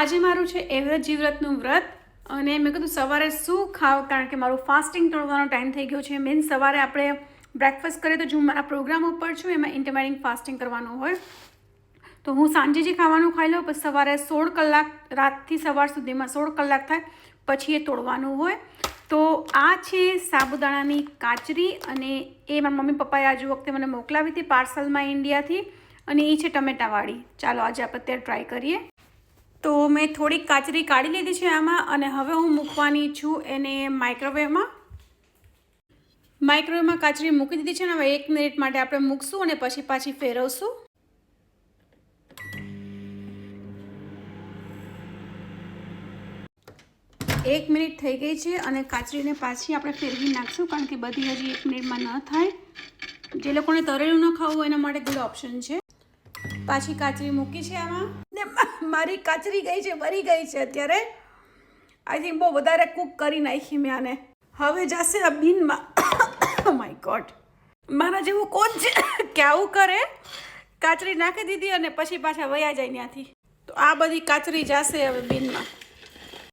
આજે મારું છે એવરેજ જીવરતનું વ્રત અને મેં કીધું સવારે શું ખાવ, કારણ કે મારું ફાસ્ટિંગ તોડવાનો ટાઈમ થઈ ગયો છે. મીન્સ સવારે આપણે બ્રેકફાસ્ટ કરીએ તો જો મારા પ્રોગ્રામ ઉપર છું એમાં ઇન્ટરમિડિયેટ ફાસ્ટિંગ કરવાનું હોય તો હું સાંજે જે ખાવાનું ખાઈ લઉં, પછી સવારે 16 કલાક રાતથી સવાર સુધીમાં 16 કલાક થાય પછી એ તોડવાનું હોય. તો આ છે સાબુદાણાની કાચરી અને એ મારા મમ્મી પપ્પાએ આજુ વખતે મને મોકલાવી હતી પાર્સલમાં ઇન્ડિયાથી, અને એ છે ટમેટાવાળી. ચાલો આજે આપણે અત્યારે ટ્રાય કરીએ. તો મેં થોડીક કાચરી કાઢી લીધી છે આમાં, અને હવે હું મૂકવાની છું એને માઇક્રોવેવમાં કાચરી મૂકી દીધી છે ને. હવે 1 મિનિટ માટે આપણે મૂકશું અને પછી પાછી ફેરવશું. એક મિનિટ થઈ ગઈ છે અને કાચરીને પાછી આપણે ફેરવી નાખશું, કારણ કે બધી હજી 1 મિનિટમાં ન થાય. જે લોકોને તળેલું ન ખાવું એના માટે ગુડ ઓપ્શન છે. પાછી કાચરી મૂકી છે આમાં ને મારી કાચરી ગઈ છે, બળી ગઈ છે અત્યારે. આઈ થિંક બહુ વધારે કૂક કરી નાખી મેં આને. હવે જશે આ બિનમાં. ઓ માય ગોડ, મારા જેવું કોણ છે કે આવું કરે? કાચરી નાખી દીધી અને પછી પાછા વયા જાય ત્યાંથી. તો આ બધી કાચરી જશે હવે બિનમાં.